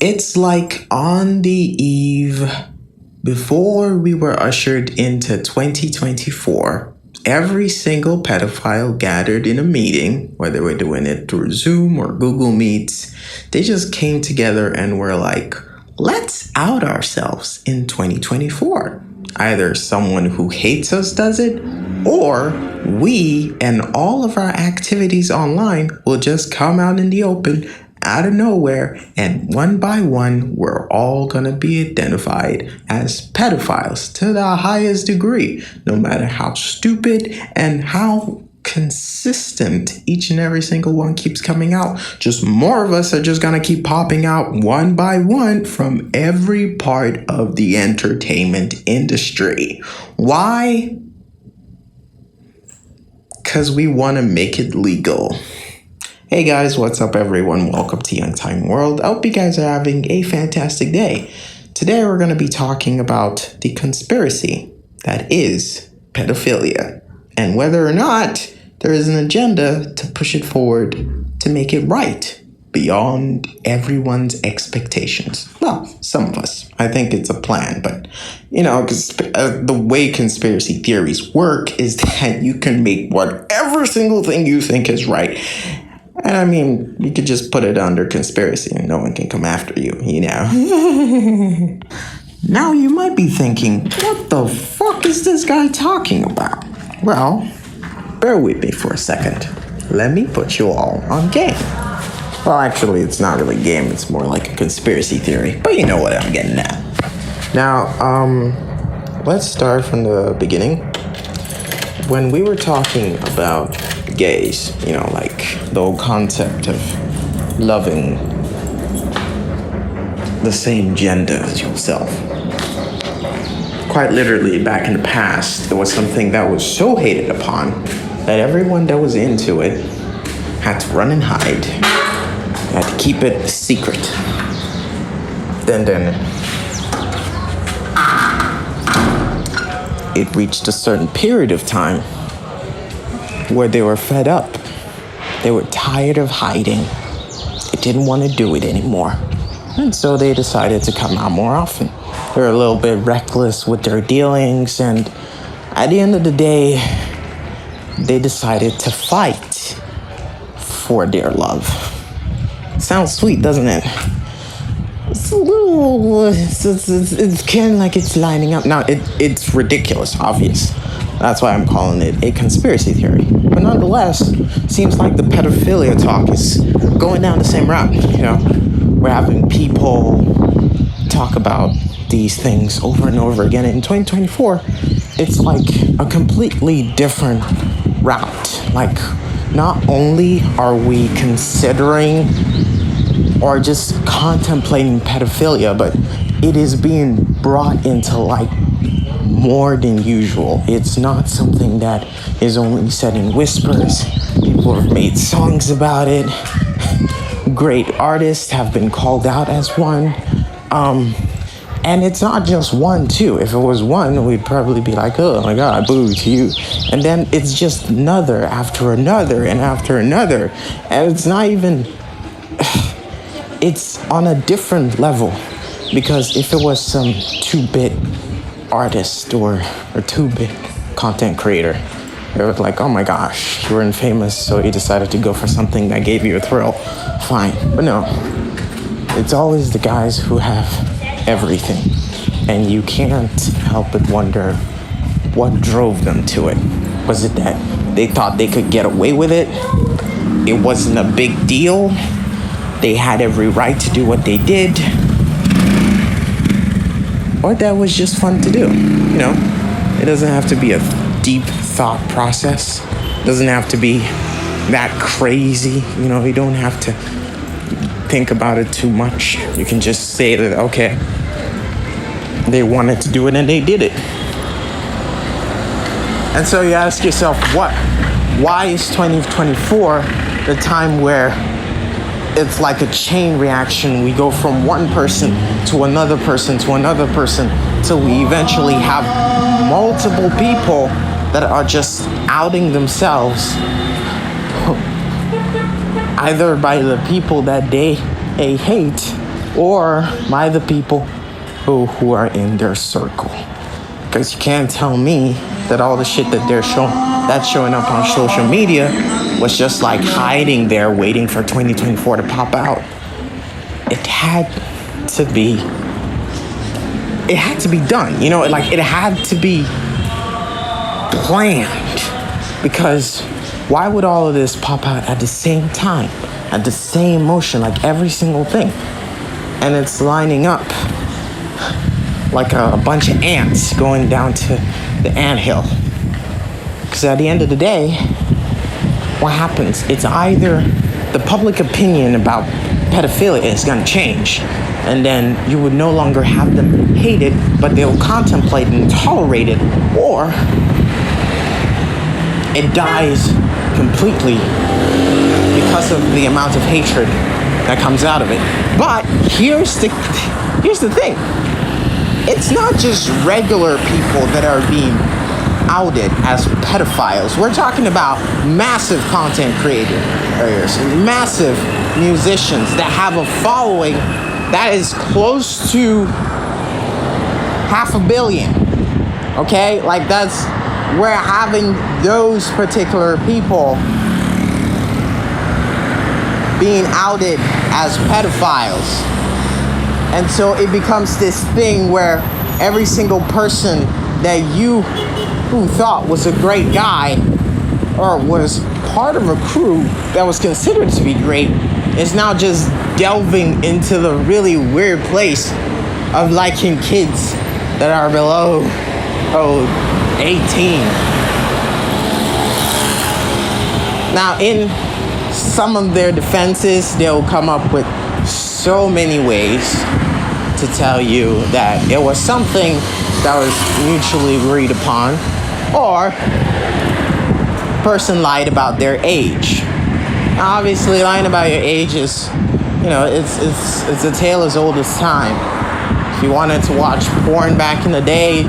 It's like on the eve before we were ushered into 2024. Every single pedophile gathered in a meeting, whether we're doing it through Zoom or Google Meets, they just came together and were like, let's out ourselves in 2024. Either someone who hates us does it, or we and all of our activities online will just come out in the open out of nowhere, and one by one, we're all gonna be identified as pedophiles to the highest degree, no matter how stupid and how consistent each and every single one keeps coming out. Just more of us are just gonna keep popping out one by one from every part of the entertainment industry. Why? Because we want to make it legal. Hey guys, what's up everyone? Welcome to Young Time World. I hope you guys are having a fantastic day. Today we're going to be talking about the conspiracy that is pedophilia and whether or not there is an agenda to push it forward to make it right beyond everyone's expectations. Well, some of us. I think it's a plan, but because the way conspiracy theories work is that you can make whatever single thing you think is right. And I mean, you could just put it under conspiracy and no one can come after you, Now you might be thinking, what the fuck is this guy talking about? Well, bear with me for a second. Let me put you all on game. Well, actually, it's not really a game. It's more like a conspiracy theory. But you know what I'm getting at. Now, let's start from the beginning. When we were talking about gays, like the whole concept of loving the same gender as yourself. Quite literally, back in the past, it was something that was so hated upon that everyone that was into it had to run and hide, had to keep it a secret. Then it reached a certain period of time where they were fed up. They were tired of hiding. They didn't want to do it anymore. And so they decided to come out more often. They were a little bit reckless with their dealings, and at the end of the day, they decided to fight for their love. Sounds sweet, doesn't it? It's a little, it's kind of like it's lining up. Now, it's ridiculous, obvious. That's why I'm calling it a conspiracy theory. But nonetheless, seems like the pedophilia talk is going down the same route, We're having people talk about these things over and over again. In 2024, it's like a completely different route. Like, not only are we considering or just contemplating pedophilia, but it is being brought into like more than usual. It's not something that is only said in whispers. People have made songs about it. Great artists have been called out as one. And it's not just one, too. If it was one, we'd probably be like, oh my God, boo to you. And then it's just another after another and after another. And it's not even, it's on a different level. Because if it was some 2-bit artist or 2-bit content creator, they were like, oh my gosh, you were infamous, so you decided to go for something that gave you a thrill. Fine. But no, it's always the guys who have everything. And you can't help but wonder what drove them to it. Was it that they thought they could get away with it? It wasn't a big deal. They had every right to do what they did. Or that was just fun to do. It doesn't have to be a deep thought process. It doesn't have to be that crazy. You don't have to think about it too much. You can just say that, okay, they wanted to do it and they did it. And so you ask yourself, why is 2024 the time where it's like a chain reaction? We go from one person to another person to another person till we eventually have multiple people that are just outing themselves either by the people that they hate or by the people who are in their circle. Because you can't tell me that all the shit that that's showing up on social media was just like hiding there waiting for 2024 to pop out. It had to be done, like it had to be planned. Because why would all of this pop out at the same time, at the same motion, like every single thing? And it's lining up like a bunch of ants going down to the anthill. Because at the end of the day, what happens? It's either the public opinion about pedophilia is going to change, and then you would no longer have them hate it, but they'll contemplate and tolerate it, or it dies completely because of the amount of hatred that comes out of it. But here's the thing. It's not just regular people that are being outed as pedophiles. We're talking about massive content creators, massive musicians that have a following that is close to 500 million. Okay? Like we're having those particular people being outed as pedophiles. And so it becomes this thing where every single person that who thought was a great guy or was part of a crew that was considered to be great is now just delving into the really weird place of liking kids that are below 18. Now, in some of their defenses, they'll come up with so many ways to tell you that it was something that was mutually agreed upon, or person lied about their age. Now, obviously, lying about your age is, it's a tale as old as time. If you wanted to watch porn back in the day,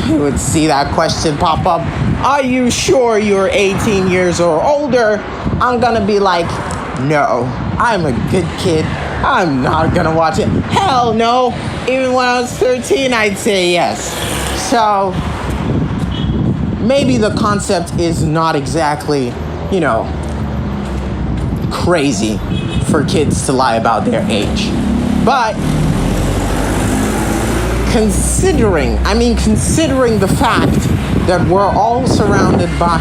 you would see that question pop up. Are you sure you're 18 years or older? I'm gonna be like, no, I'm a good kid. I'm not gonna watch it. Hell no. Even when I was 13, I'd say yes. So maybe the concept is not exactly, crazy for kids to lie about their age. But considering the fact that we're all surrounded by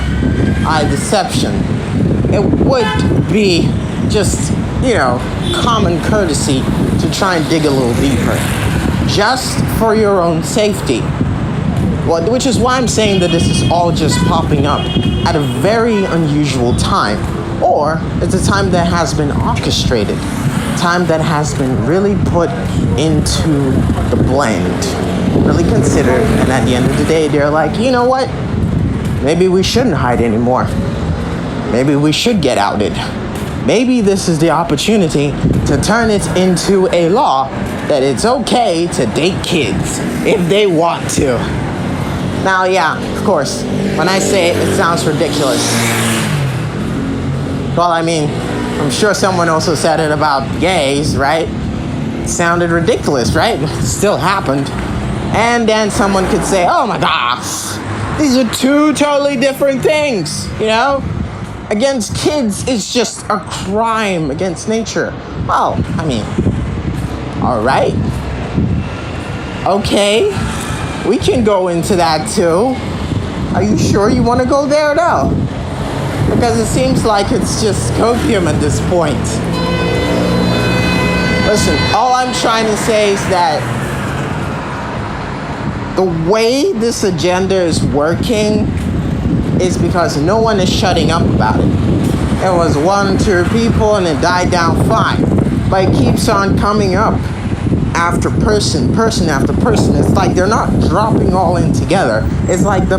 deception, it would be just, common courtesy to try and dig a little deeper, just for your own safety. Well, which is why I'm saying that this is all just popping up at a very unusual time, or it's a time that has been orchestrated, time that has been really put into the blend, really considered, and at the end of the day, they're like, you know what? Maybe we shouldn't hide anymore. Maybe we should get outed. Maybe this is the opportunity to turn it into a law that it's okay to date kids if they want to. Now, yeah, of course, when I say it, it sounds ridiculous. Well, I'm sure someone also said it about gays, right? It sounded ridiculous, right? It still happened. And then someone could say, oh my gosh, these are two totally different things, Against kids, it's just a crime against nature. Well, all right. Okay, we can go into that too. Are you sure you want to go there though? Because it seems like it's just copium at this point. Listen, all I'm trying to say is that the way this agenda is working is because no one is shutting up about it. It was 1, 2 people and it died down fine. But it keeps on coming up after person after person. It's like they're not dropping all in together. It's like the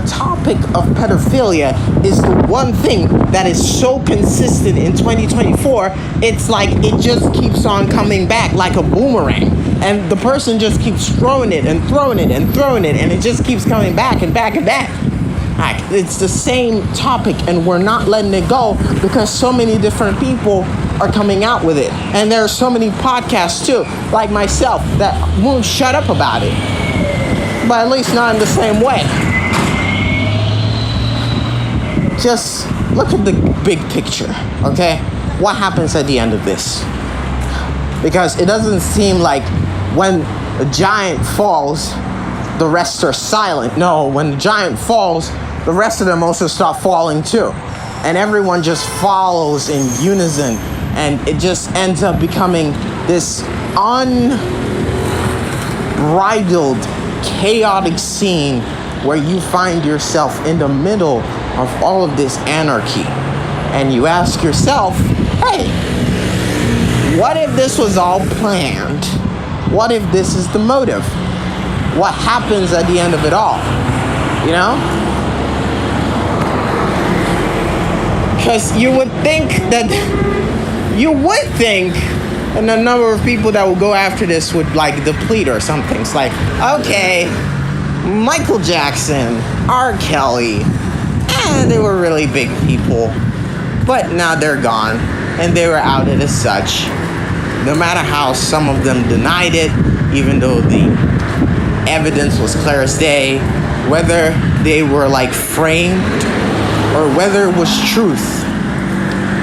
topic of pedophilia is the one thing that is so consistent in 2024. It's like it just keeps on coming back like a boomerang. And the person just keeps throwing it and throwing it and throwing it, and it just keeps coming back and back and back. It's the same topic, and we're not letting it go because so many different people are coming out with it. And there are so many podcasts too, like myself, that won't shut up about it. But at least not in the same way. Just look at the big picture, okay? What happens at the end of this? Because it doesn't seem like when a giant falls, the rest are silent. No, when the giant falls, the rest of them also start falling too. And everyone just follows in unison. And it just ends up becoming this unbridled, chaotic scene where you find yourself in the middle of all of this anarchy. And you ask yourself, hey, what if this was all planned? What if this is the motive? What happens at the end of it all? You know? Because you would think, and the number of people that will go after this would like deplete or something. It's like, okay, Michael Jackson, R. Kelly, they were really big people, but now they're gone, and they were outed as such. No matter how some of them denied it, even though the evidence was clear as day, whether they were like framed or whether it was truth,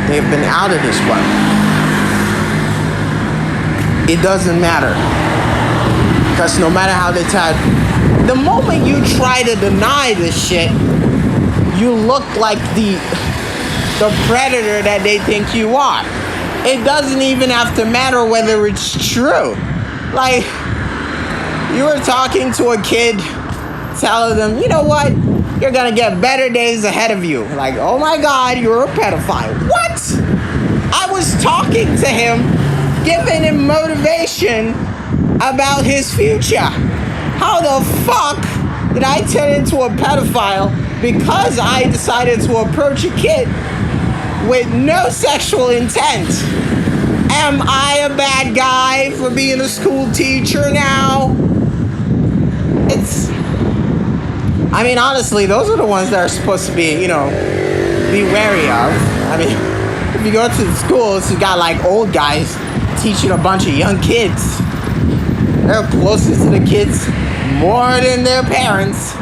they've been outed as well. It doesn't matter, because no matter how they try, the moment you try to deny this shit, you look like the predator that they think you are. It doesn't even have to matter whether it's true. Like, you were talking to a kid, telling them, you know what? You're gonna get better days ahead of you. Like, oh my God, you're a pedophile. What? I was talking to him, giving him motivation about his future. How the fuck did I turn into a pedophile because I decided to approach a kid with no sexual intent? Am I a bad guy for being a school teacher now? I mean, honestly, those are the ones that are supposed to be, be wary of. I mean, if you go to the schools, you got like old guys teaching a bunch of young kids. They're closer to the kids more than their parents.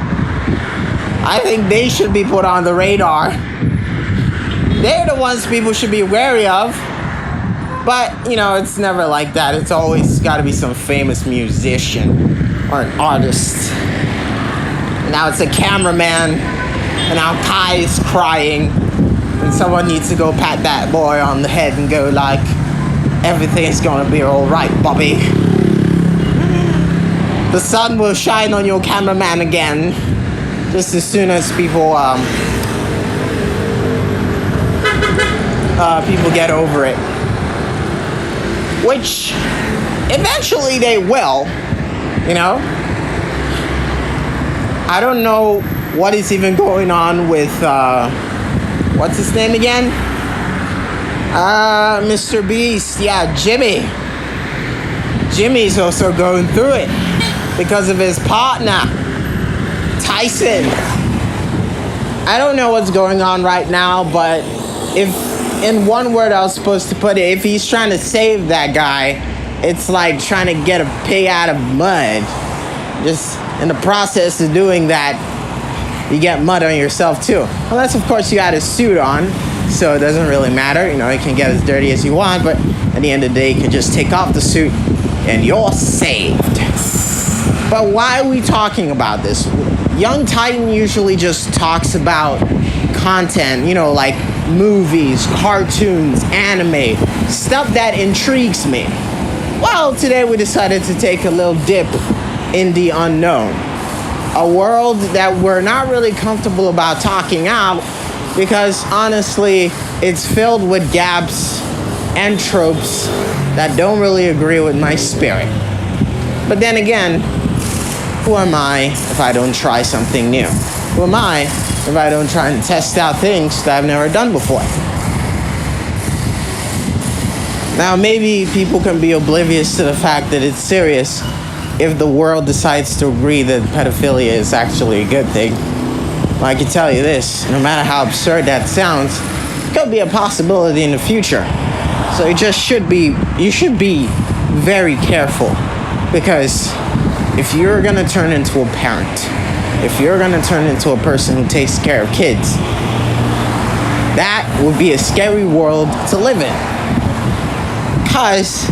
I think they should be put on the radar. They're the ones people should be wary of. But, it's never like that. It's always got to be some famous musician or an artist. And now it's a cameraman. And now Kai is crying. And someone needs to go pat that boy on the head and go like, everything's going to be all right, Bobby. The sun will shine on your cameraman again. Just as soon as people get over it. Which eventually they will, I don't know what is even going on with, what's his name again? Mr. Beast, yeah, Jimmy. Jimmy's also going through it because of his partner, Tyson. I don't know what's going on right now, but if in one word I was supposed to put it, if he's trying to save that guy, it's like trying to get a pig out of mud. Just in the process of doing that, you get mud on yourself too. Unless, of course, you got a suit on, so it doesn't really matter. You can get as dirty as you want, but at the end of the day, you can just take off the suit and you're saved. But why are we talking about this? Young Titan usually just talks about content, like movies, cartoons, anime, stuff that intrigues me. Well, today we decided to take a little dip in the unknown. A world that we're not really comfortable about talking out because, honestly, it's filled with gaps and tropes that don't really agree with my spirit. But then again, who am I if I don't try something new? Who am I if I don't try and test out things that I've never done before? Now, maybe people can be oblivious to the fact that it's serious if the world decides to agree that pedophilia is actually a good thing. Well, I can tell you this, no matter how absurd that sounds, it could be a possibility in the future. So you should be very careful, because if you're gonna turn into a parent, if you're gonna turn into a person who takes care of kids, that would be a scary world to live in. Because,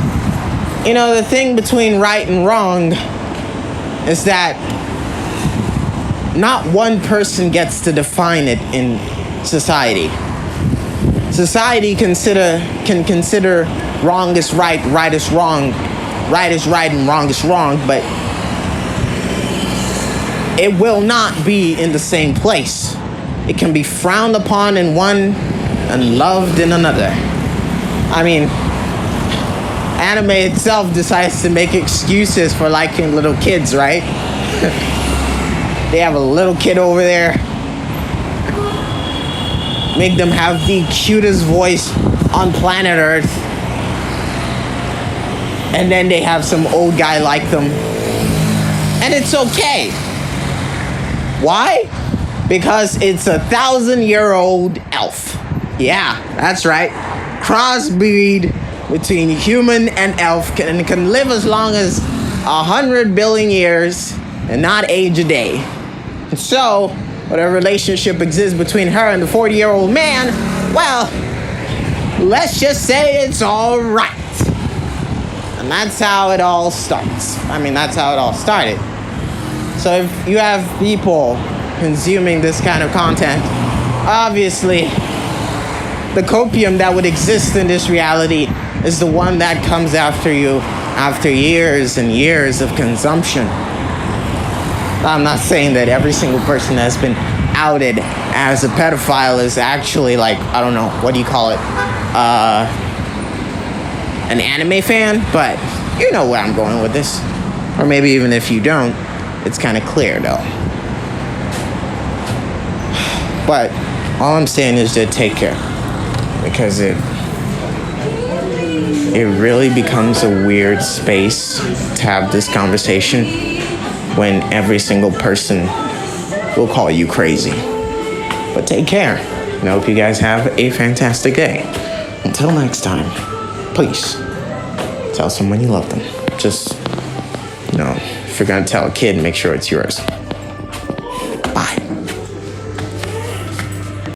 the thing between right and wrong is that not one person gets to define it in society. Society can consider wrong is right, right is wrong, right is right, and wrong is wrong, but it will not be in the same place. It can be frowned upon in one and loved in another. I mean, anime itself decides to make excuses for liking little kids, right? They have a little kid over there, make them have the cutest voice on planet Earth, and then they have some old guy like them, and it's okay. Why? Because it's a 1,000-year-old elf. Yeah, that's right. Crossbreed between human and elf, and can live as long as 100 billion years and not age a day. And so, whatever relationship exists between her and the 40-year-old man, well, let's just say it's all right. And that's how it all starts. That's how it all started. So if you have people consuming this kind of content, obviously, the copium that would exist in this reality is the one that comes after you after years and years of consumption. I'm not saying that every single person that's been outed as a pedophile is actually, I don't know, what do you call it? An anime fan, but you know where I'm going with this. Or maybe even if you don't, it's kind of clear though. But all I'm saying is to take care, because it really becomes a weird space to have this conversation when every single person will call you crazy. But take care, and I hope you guys have a fantastic day. Until next time, please tell someone you love them. Just, if you're gonna tell a kid, make sure it's yours.